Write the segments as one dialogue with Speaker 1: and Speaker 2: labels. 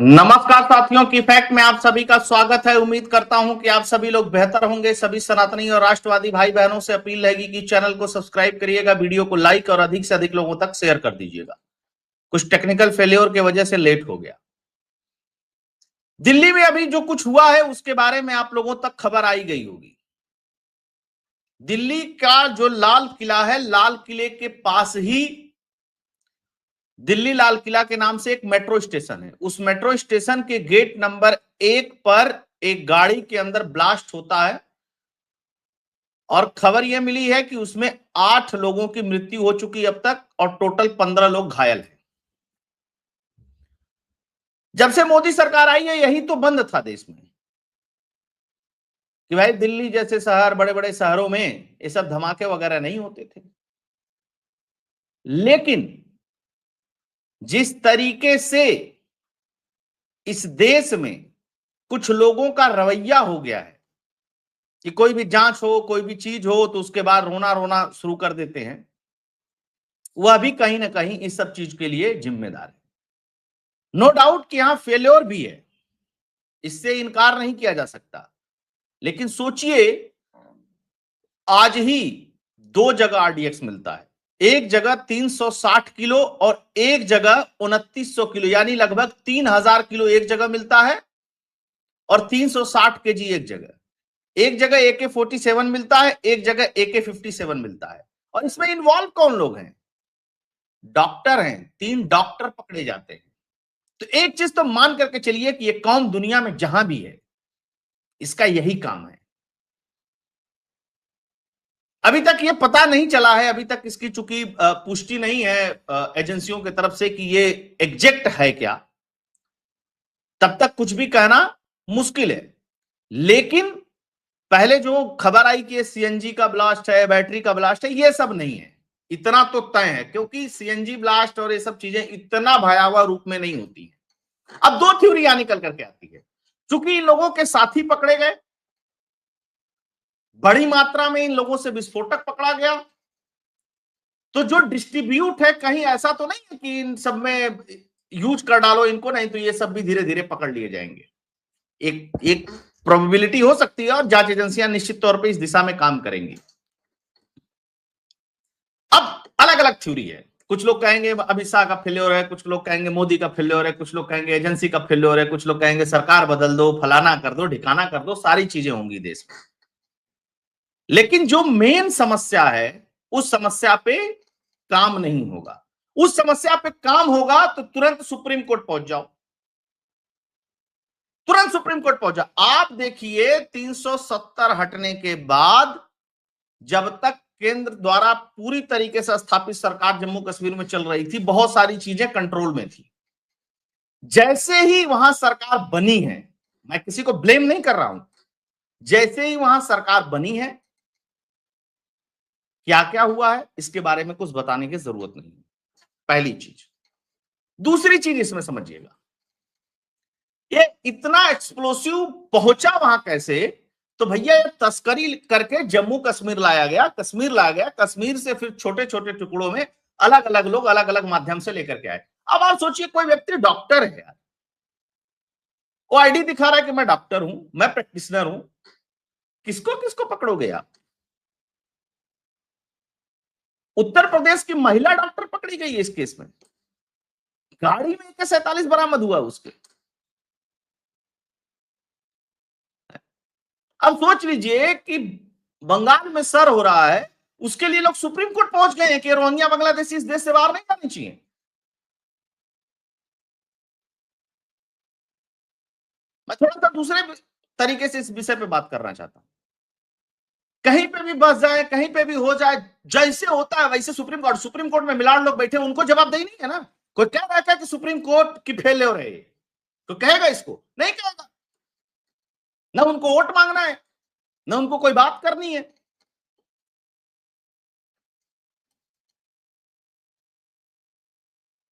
Speaker 1: नमस्कार साथियों की फैक्ट में आप सभी का स्वागत है। उम्मीद करता हूं कि आप सभी लोग बेहतर होंगे। सभी सनातनी और राष्ट्रवादी भाई बहनों से अपील रहेगी कि चैनल को सब्सक्राइब करिएगा, वीडियो को लाइक और अधिक से अधिक लोगों तक शेयर कर दीजिएगा। कुछ टेक्निकल फेलियर की वजह से लेट हो गया। दिल्ली में अभी जो कुछ हुआ है उसके बारे में आप लोगों तक खबर आई गई होगी। दिल्ली का जो लाल किला है, लाल किले के पास ही दिल्ली लाल किला के नाम से एक मेट्रो स्टेशन है। उस मेट्रो स्टेशन के गेट नंबर 1 पर एक गाड़ी के अंदर ब्लास्ट होता है और खबर यह मिली है कि उसमें 8 लोगों की मृत्यु हो चुकी अब तक और टोटल 15 लोग घायल हैं। जब से मोदी सरकार आई है यही तो बंद था देश में कि भाई दिल्ली जैसे शहर, बड़े बड़े शहरों में ये सब धमाके वगैरह नहीं होते थे। लेकिन जिस तरीके से इस देश में कुछ लोगों का रवैया हो गया है कि कोई भी जांच हो, कोई भी चीज हो तो उसके बाद रोना रोना शुरू कर देते हैं, वह भी कहीं ना कहीं इस सब चीज के लिए जिम्मेदार है। नो डाउट कि यहां फेल्योर भी है, इससे इनकार नहीं किया जा सकता। लेकिन सोचिए, आज ही 2 जगह आरडीएक्स मिलता है। एक जगह 360 किलो और एक जगह 2900 किलो, यानी लगभग 3000 किलो एक जगह मिलता है और 360 केजी एक जगह। एक जगह AK-47 मिलता है, एक जगह AK-57 मिलता है। और इसमें इन्वॉल्व कौन लोग हैं? डॉक्टर हैं। 3 डॉक्टर पकड़े जाते हैं। तो एक चीज तो मान करके चलिए कि ये कौन दुनिया में जहां भी है इसका यही काम है। अभी तक ये पता नहीं चला है, अभी तक इसकी चूंकि पुष्टि नहीं है एजेंसियों की तरफ से कि ये एग्जैक्ट है क्या, तब तक कुछ भी कहना मुश्किल है। लेकिन पहले जो खबर आई कि सीएनजी का ब्लास्ट है, बैटरी का ब्लास्ट है, ये सब नहीं है। इतना तो तय है क्योंकि सीएनजी ब्लास्ट और ये सब चीजें इतना भयावह रूप में नहीं होती है। अब 2 थ्योरी यहां निकल करके आती है। चूंकि इन लोगों के साथी पकड़े गए, बड़ी मात्रा में इन लोगों से विस्फोटक पकड़ा गया, तो जो डिस्ट्रीब्यूट है, कहीं ऐसा तो नहीं है कि इन सब में यूज कर डालो इनको, नहीं तो ये सब भी धीरे धीरे पकड़ लिए जाएंगे। एक प्रोबेबिलिटी हो सकती है और जांच एजेंसियां निश्चित तौर पे इस दिशा में काम करेंगी। अब अलग अलग थ्योरी है। कुछ लोग कहेंगे अमित शाह का फेल्योर है, कुछ लोग कहेंगे मोदी का फेल्योर है, कुछ लोग कहेंगे एजेंसी का फेल्योर है, कुछ लोग कहेंगे सरकार बदल दो, फलाना कर दो, ढिकाना कर दो, सारी चीजें होंगी देश में। लेकिन जो मेन समस्या है उस समस्या पे काम नहीं होगा। उस समस्या पे काम होगा तो तुरंत सुप्रीम कोर्ट पहुंच जाओ, तुरंत सुप्रीम कोर्ट पहुंच जाओ। आप देखिए 370 हटने के बाद जब तक केंद्र द्वारा पूरी तरीके से स्थापित सरकार जम्मू कश्मीर में चल रही थी, बहुत सारी चीजें कंट्रोल में थी। जैसे ही वहां सरकार बनी है, मैं किसी को ब्लेम नहीं कर रहा हूं, जैसे ही वहां सरकार बनी है, क्या क्या हुआ है इसके बारे में कुछ बताने की जरूरत नहीं है, पहली चीज। दूसरी चीज इसमें समझिएगा, ये इतना एक्सप्लोसिव पहुंचा वहां कैसे? तो भैया ये तस्करी करके जम्मू कश्मीर लाया गया, कश्मीर लाया गया, कश्मीर से फिर छोटे छोटे टुकड़ों में अलग अलग लोग अलग अलग माध्यम से लेकर के आए। अब आप सोचिए, कोई व्यक्ति डॉक्टर है यार, वो आईडी दिखा रहा है कि मैं डॉक्टर हूं, मैं प्रैक्टिशनर हूं, किसको किसको पकड़ोगे आप? उत्तर प्रदेश की महिला डॉक्टर पकड़ी गई है इस केस में, गाड़ी में AK-47 बरामद हुआ उसके। अब सोच लीजिए कि बंगाल में सर हो रहा है, उसके लिए लोग सुप्रीम कोर्ट पहुंच गए हैं कि रोहिंग्या बांग्लादेशी इस देश से बाहर नहीं जानी चाहिए। मैं थोड़ा सा दूसरे तरीके से इस विषय पे बात करना चाहता हूं। कहीं पे भी बस जाए, कहीं पे भी हो जाए, जैसे होता है वैसे सुप्रीम कोर्ट में मिलान लोग बैठे, उनको जवाबदेही नहीं है ना। कोई कह रहा है कि सुप्रीम कोर्ट की फेल्योर है, तो कहेगा इसको? नहीं कहेगा। ना उनको वोट मांगना है, ना उनको कोई बात करनी है।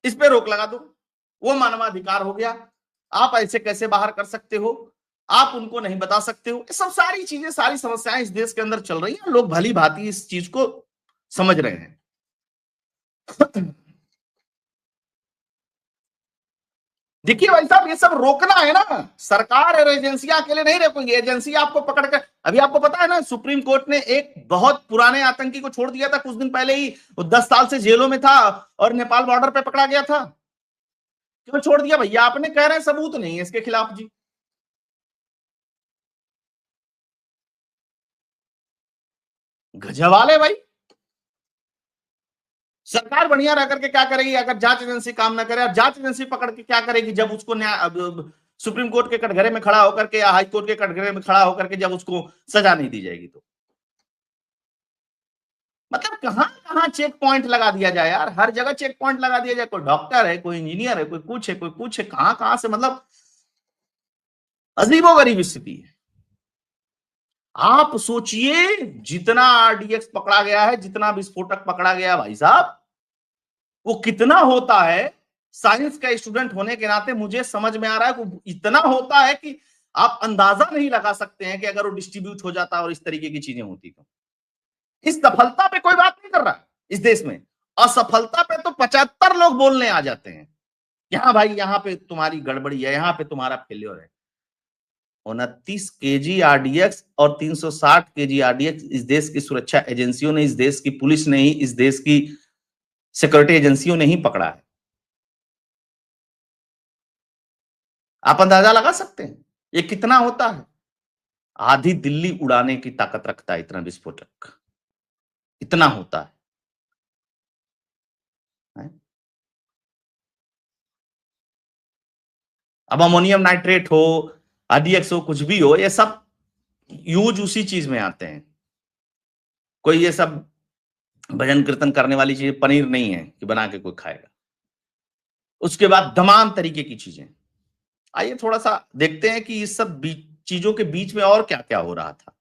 Speaker 1: इस पे रोक लगा दो, वो मानवाधिकार हो गया, आप ऐसे कैसे बाहर कर सकते हो, आप उनको नहीं बता सकते हो। ये सब सारी चीजें, सारी समस्याएं इस देश के अंदर चल रही हैं, लोग भली भांति इस चीज को समझ रहे हैं। देखिए भाई साहब, ये सब रोकना है ना, सरकार और एजेंसियां अकेले नहीं रोकेंगी। एजेंसी आपको पकड़ कर, अभी आपको पता है ना, सुप्रीम कोर्ट ने एक बहुत पुराने आतंकी को छोड़ दिया था कुछ दिन पहले ही, वो 10 साल से जेलों में था और नेपाल बॉर्डर पे पकड़ा गया था। क्यों छोड़ दिया भैया आपने? कह रहे हैं सबूत नहीं है इसके खिलाफ जी। गजवाल है भाई। सरकार बढ़िया रह करके क्या करेगी अगर जांच एजेंसी काम ना करे? और जांच एजेंसी पकड़ के क्या करेगी जब उसको न्याय, सुप्रीम कोर्ट के कटघरे में खड़ा होकर के या हाई कोर्ट के कटघरे में खड़ा होकर के जब उसको सजा नहीं दी जाएगी तो? मतलब कहां कहां चेक पॉइंट लगा दिया जाए यार, हर जगह चेक पॉइंट लगा दिया जाए। कोई डॉक्टर है, कोई इंजीनियर है, कोई कुछ है, कोई कुछ है, कहां कहां से, मतलब अजीबोगरीब स्थिति है। आप सोचिए, जितना आरडीएक्स पकड़ा गया है, जितना विस्फोटक पकड़ा गया भाई साहब, वो कितना होता है? साइंस का स्टूडेंट होने के नाते मुझे समझ में आ रहा है कि इतना होता है कि आप अंदाजा नहीं लगा सकते हैं कि अगर वो डिस्ट्रीब्यूट हो जाता और इस तरीके की चीजें होती तो। इस सफलता पे कोई बात नहीं कर रहा इस देश में, असफलता पे तो 75 लोग बोलने आ जाते हैं, यहां भाई यहां पे तुम्हारी गड़बड़ी है, यहां पे तुम्हारा फेल्योर है। 29 केजी आरडीएक्स और 360 केजी आरडीएक्स इस देश की सुरक्षा एजेंसियों ने, इस देश की पुलिस ने ही, इस देश की सिक्योरिटी एजेंसियों ने ही पकड़ा है। आप अंदाजा लगा सकते हैं ये कितना होता है? आधी दिल्ली उड़ाने की ताकत रखता है इतना विस्फोटक, इतना होता है। अब अमोनियम नाइट्रेट हो, आरडीएक्स हो, कुछ भी हो, ये सब यूज उसी चीज में आते हैं। कोई ये सब भजन कीर्तन करने वाली चीज पनीर नहीं है कि बना के कोई खाएगा। उसके बाद तमाम तरीके की चीजें। आइए थोड़ा सा देखते हैं कि इस सब चीजों के बीच में और क्या क्या हो रहा था।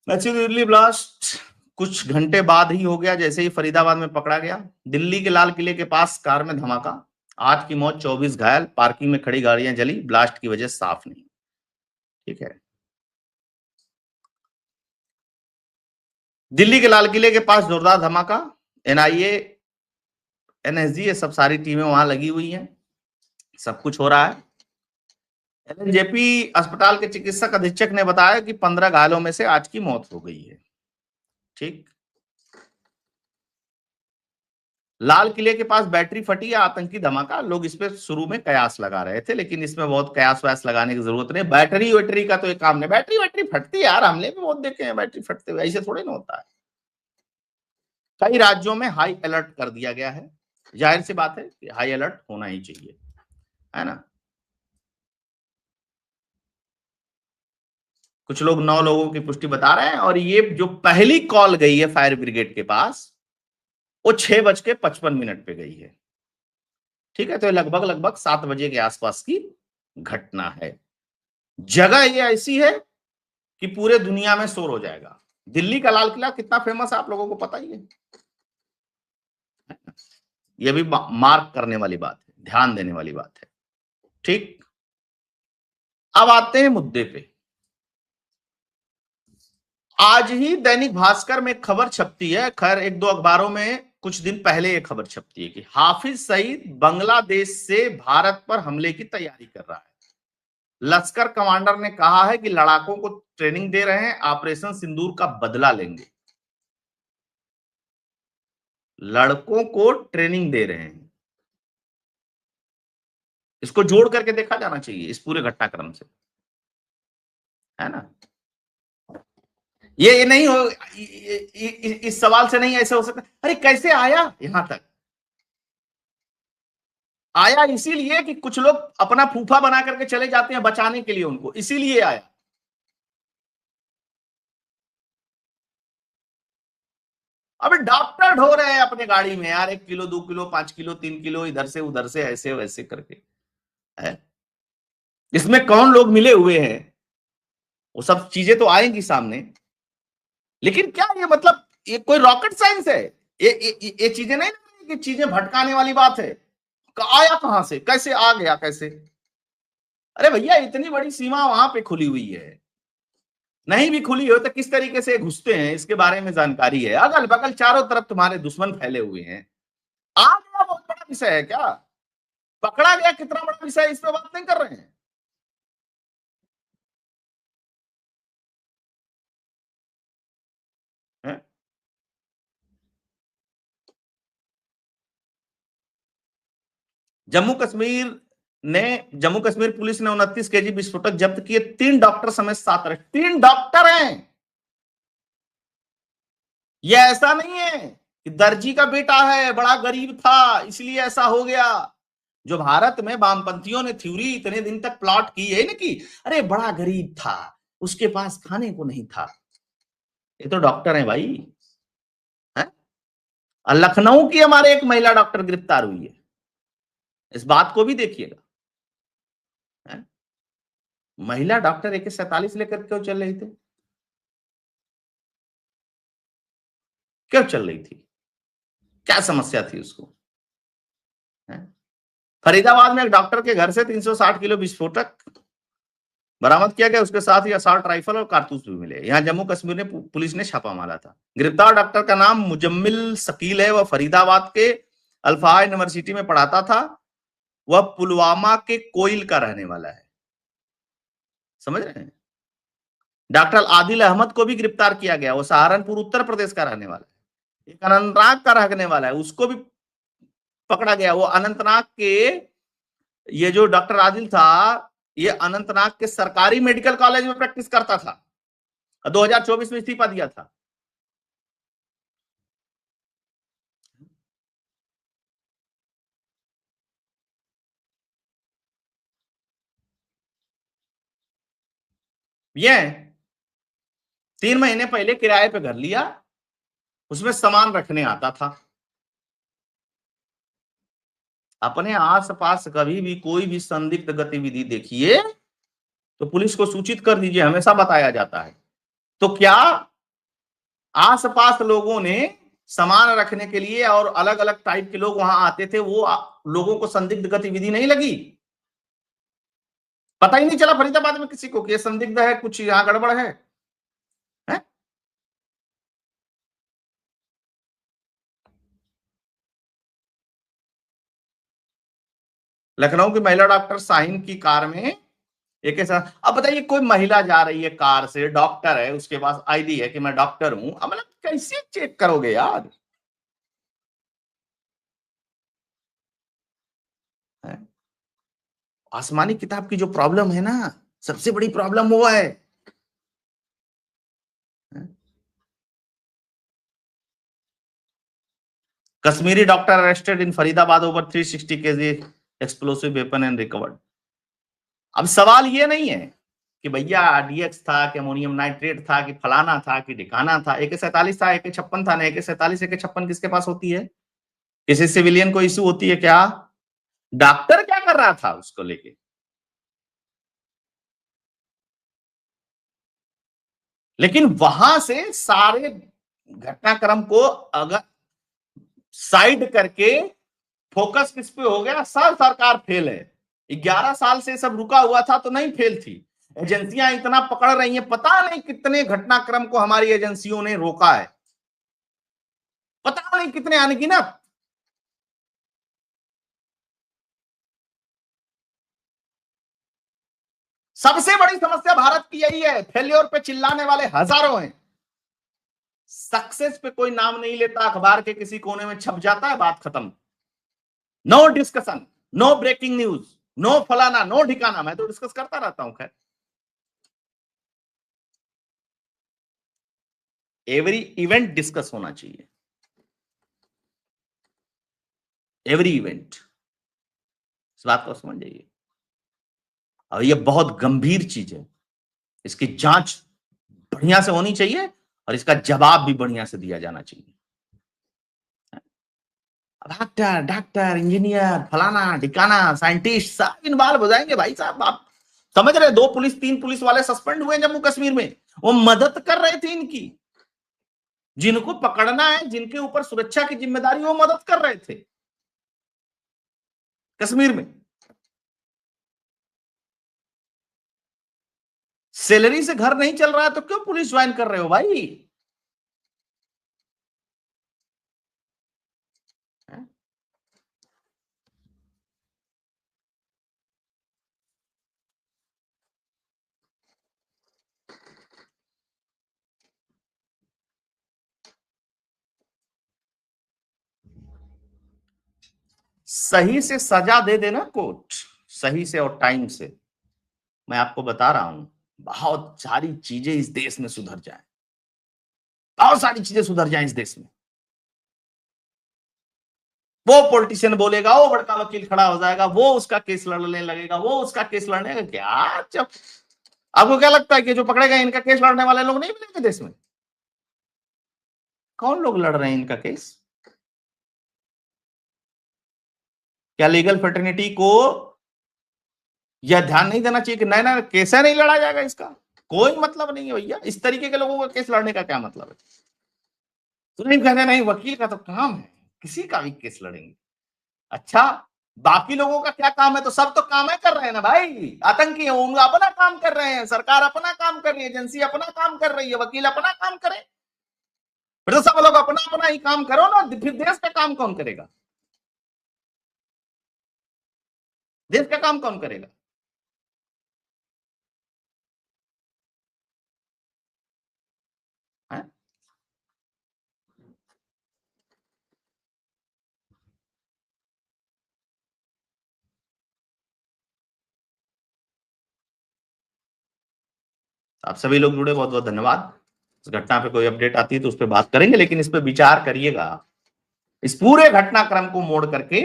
Speaker 1: दिल्ली ब्लास्ट कुछ घंटे बाद ही हो गया, जैसे ही फरीदाबाद में पकड़ा गया। दिल्ली के लाल किले के पास कार में धमाका, 8 की मौत, 24 घायल, पार्किंग में खड़ी गाड़ियां जली, ब्लास्ट की वजह साफ नहीं। ठीक है, दिल्ली के लाल किले के पास जोरदार धमाका, एनआईए, एनएसजी, ये सब सारी टीमें वहां लगी हुई हैं, सब कुछ हो रहा है। एलएनजेपी अस्पताल के चिकित्सक अधीक्षक ने बताया कि 15 घायलों में से 8 की मौत हो गई है। ठीक, लाल किले के पास बैटरी फटी या आतंकी धमाका, लोग इस पे शुरू में कयास लगा रहे थे, लेकिन इसमें बहुत कयास वयास लगाने की जरूरत नहीं। बैटरी वैटरी का तो एक काम नहीं, बैटरी फटती है यार, हमले भी बहुत देखे हैं बैटरी फटते हुए, ऐसे थोड़े ना होता है। कई राज्यों में हाई अलर्ट कर दिया गया है, जाहिर सी बात है कि हाई अलर्ट होना ही चाहिए, है ना। कुछ लोग 9 लोगों की पुष्टि बता रहे हैं, और ये जो पहली कॉल गई है फायर ब्रिगेड के पास, वो 6:55 पे गई है। ठीक है, तो लगभग लगभग 7 बजे के आसपास की घटना है। जगह ये ऐसी है कि पूरे दुनिया में शोर हो जाएगा। दिल्ली का लाल किला कितना फेमस है आप लोगों को पता ही है। यह भी मार्क करने वाली बात है, ध्यान देने वाली बात है। ठीक, अब आते हैं मुद्दे पे। आज ही दैनिक भास्कर में खबर छपती है, खैर एक दो अखबारों में कुछ दिन पहले ये खबर छपती है कि हाफिज सईद बांग्लादेश से भारत पर हमले की तैयारी कर रहा है। लश्कर कमांडर ने कहा है कि लड़ाकों को ट्रेनिंग दे रहे हैं, ऑपरेशन सिंदूर का बदला लेंगे। लड़कों को ट्रेनिंग दे रहे हैं, इसको जोड़ करके देखा जाना चाहिए इस पूरे घटनाक्रम से, है ना। ये नहीं हो, इस सवाल से नहीं ऐसे हो सकता, अरे कैसे आया यहां तक? आया इसीलिए कि कुछ लोग अपना फूफा बना करके चले जाते हैं बचाने के लिए उनको, इसीलिए आया। अबे डॉक्टर ढो रहे हैं अपने गाड़ी में यार, 1 किलो 2 किलो 5 किलो 3 किलो इधर से उधर से ऐसे वैसे करके है। इसमें कौन लोग मिले हुए हैं वो सब चीजें तो आएंगी सामने, लेकिन क्या ये मतलब ये कोई रॉकेट साइंस है? ये चीजें नहीं कि चीजें भटकाने वाली बात है। आया कहां से, कैसे आ गया, कैसे? अरे भैया इतनी बड़ी सीमा वहां पे खुली हुई है, नहीं भी खुली हो तो किस तरीके से घुसते हैं इसके बारे में जानकारी है। अगल बगल चारों तरफ तुम्हारे दुश्मन फैले हुए हैं, आ गया बहुत बड़ा विषय है क्या? पकड़ा गया कितना बड़ा विषय, इस पे बात नहीं कर रहे हैं। जम्मू कश्मीर जम्मू कश्मीर पुलिस ने 29 केजी विस्फोटक जब्त किए, 3 डॉक्टर समेत 7 अरेस्ट। 3 डॉक्टर हैं। यह ऐसा नहीं है कि दर्जी का बेटा है, बड़ा गरीब था इसलिए ऐसा हो गया। जो भारत में वामपंथियों ने थ्योरी इतने दिन तक प्लॉट की है ना कि अरे बड़ा गरीब था, उसके पास खाने को नहीं था। ये तो डॉक्टर है भाई, है? लखनऊ की हमारे एक महिला डॉक्टर गिरफ्तार हुई है, इस बात को भी देखिएगा। महिला डॉक्टर AK-47 लेकर क्यों चल रही थी? क्यों चल रही थी? क्या समस्या थी उसको? फरीदाबाद में एक डॉक्टर के घर से 360 किलो विस्फोटक बरामद किया गया, उसके साथ ही असॉल्ट राइफल और कारतूस भी मिले। यहाँ जम्मू कश्मीर ने पुलिस ने छापा मारा था। गिरफ्तार डॉक्टर का नाम मुजम्मिल शकील है। वह फरीदाबाद के अल्फा यूनिवर्सिटी में पढ़ाता था। वह पुलवामा के कोइल का रहने वाला है। समझ रहे हैं? डॉक्टर आदिल अहमद को भी गिरफ्तार किया गया। वो सहारनपुर उत्तर प्रदेश का रहने वाला है। एक अनंतनाग का रहने वाला है, उसको भी पकड़ा गया। वो अनंतनाग के, ये जो डॉक्टर आदिल था, ये अनंतनाग के सरकारी मेडिकल कॉलेज में प्रैक्टिस करता था। 2024 में इस्तीफा दिया था। ये 3 महीने पहले किराए पे घर लिया, उसमें सामान रखने आता था। अपने आसपास कभी भी कोई भी संदिग्ध गतिविधि देखिए तो पुलिस को सूचित कर दीजिए, हमेशा बताया जाता है। तो क्या आसपास लोगों ने सामान रखने के लिए और अलग अलग टाइप के लोग वहां आते थे, वो लोगों को संदिग्ध गतिविधि नहीं लगी? पता ही नहीं चला फरीदाबाद में किसी को कि संदिग्ध है, कुछ यहां गड़बड़ है? लखनऊ की महिला डॉक्टर शाहीन की कार में एक ऐसा, अब बताइए कोई महिला जा रही है कार से, डॉक्टर है, उसके पास ID है कि मैं डॉक्टर हूं, अब मतलब कैसे चेक करोगे यार? है? आसमानी किताब की जो प्रॉब्लम है ना, सबसे बड़ी प्रॉब्लम वो है। Kashmiri doctor arrested in Faridabad over 360 KG explosive weapon and recovered. अब सवाल ये नहीं है कि भैया DX था कि अमोनियम नाइट्रेट था कि फलाना था कि ढिकाना था। AK-47 था, AK-56 था ना। AK-47 AK-56 किसके पास होती है? किसी सिविलियन को इश्यू होती है क्या? डॉक्टर क्या कर रहा था उसको लेके? लेकिन वहां से सारे घटनाक्रम को अगर साइड करके फोकस किस पे हो गया? सब सरकार फेल है। 11 साल से सब रुका हुआ था तो नहीं फेल थी। एजेंसियां इतना पकड़ रही हैं, पता नहीं कितने घटनाक्रम को हमारी एजेंसियों ने रोका है, पता नहीं कितने अनगिनत। सबसे बड़ी समस्या भारत की यही है, फेल्योर पे चिल्लाने वाले हजारों हैं, सक्सेस पे कोई नाम नहीं लेता, अखबार के किसी कोने में छप जाता है, बात खत्म। No discussion, no breaking news, no फलाना, नो ठिकाना। मैं तो डिस्कस करता रहता हूं। खैर, एवरी इवेंट डिस्कस होना चाहिए, एवरी इवेंट। इस बात को समझ जाइए। और ये बहुत गंभीर चीज है, इसकी जांच बढ़िया से होनी चाहिए और इसका जवाब भी बढ़िया से दिया जाना चाहिए। डॉक्टर डॉक्टर इंजीनियर फलाना ढिकाना साइंटिस्ट सब इन्वॉल्व हो जाएंगे भाई साहब। आप समझ रहे? 2 पुलिस 3 पुलिस वाले सस्पेंड हुए जम्मू कश्मीर में, वो मदद कर रहे थे इनकी। जिनको पकड़ना है, जिनके ऊपर सुरक्षा की जिम्मेदारी, वो मदद कर रहे थे कश्मीर में। सैलरी से घर नहीं चल रहा है तो क्यों पुलिस ज्वाइन कर रहे हो भाई? सही से सजा दे देना कोर्ट, सही से और टाइम से, मैं आपको बता रहा हूं बहुत सारी चीजें इस देश में सुधर जाए, बहुत सारी चीजें सुधर जाए इस देश में। वो पॉलिटिशियन बोलेगा, वो बड़का वकील खड़ा हो जाएगा, वो उसका केस लड़ने लगेगा, वो उसका केस लड़ने लगेगा। क्या जब आपको क्या लगता है कि जो पकड़े गए इनका केस लड़ने वाले लोग नहीं मिलेंगे देश में? कौन लोग लड़ रहे हैं इनका केस? क्या लीगल फ्रेटर्निटी को यह ध्यान नहीं देना चाहिए कि नया नया कैसे नहीं लड़ा जाएगा? इसका कोई मतलब नहीं है भैया। इस तरीके के लोगों का केस लड़ने का क्या मतलब है? तो नहीं कहते नहीं, वकील का तो काम है, किसी का भी केस लड़ेंगे। अच्छा, बाकी लोगों का क्या काम है? तो सब तो काम है कर रहे हैं ना भाई। आतंकी है, उनका अपना काम कर रहे हैं, सरकार अपना काम कर रही है, एजेंसी अपना काम कर रही है, वकील अपना काम करे। फिर तो सब लोग अपना अपना ही काम करो ना, फिर देश का काम कौन करेगा? देश का काम कौन करेगा? है? आप सभी लोग जुड़े, बहुत बहुत धन्यवाद। इस घटना पे कोई अपडेट आती है तो उस पर बात करेंगे, लेकिन इस पे विचार करिएगा। इस पूरे घटनाक्रम को मोड़ करके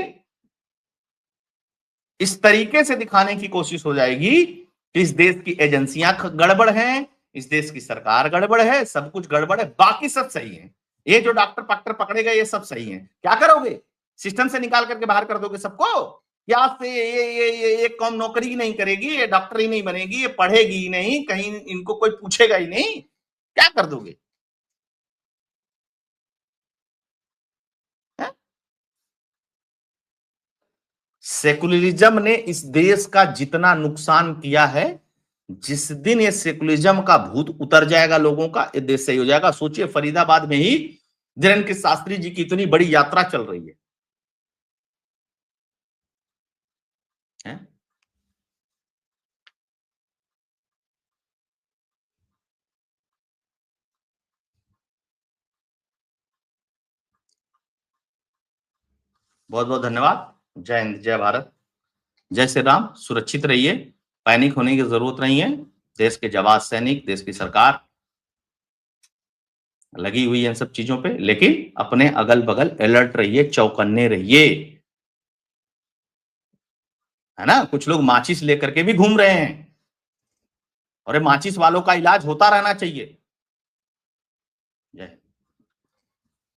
Speaker 1: इस तरीके से दिखाने की कोशिश हो जाएगी कि इस देश की एजेंसियां गड़बड़ हैं, इस देश की सरकार गड़बड़ है, सब कुछ गड़बड़ है, बाकी सब सही है। ये जो डॉक्टर पक्टर पकड़े गए ये सब सही है। क्या करोगे? सिस्टम से निकाल करके बाहर कर दोगे सबको? या से ये कौम नौकरी ही नहीं करेगी, ये डॉक्टर ही नहीं बनेगी, ये पढ़ेगी ही नहीं, कहीं इनको कोई पूछेगा ही नहीं, क्या कर दोगे? सेकुलरिज्म ने इस देश का जितना नुकसान किया है, जिस दिन ये सेकुलरिज्म का भूत उतर जाएगा लोगों का, ये देश सही हो जाएगा। सोचिए, फरीदाबाद में ही धीरेन्द्र के शास्त्री जी की इतनी बड़ी यात्रा चल रही है? बहुत बहुत धन्यवाद। जय हिंद, जय भारत, जय श्री राम। सुरक्षित रहिए, पैनिक होने की जरूरत नहीं है। देश के जवान सैनिक, देश की सरकार लगी हुई है इन सब चीजों पे, लेकिन अपने अगल बगल अलर्ट रहिए, चौकन्ने रहिए। है ना? कुछ लोग माचिस लेकर के भी घूम रहे हैं, और माचिस वालों का इलाज होता रहना चाहिए। जय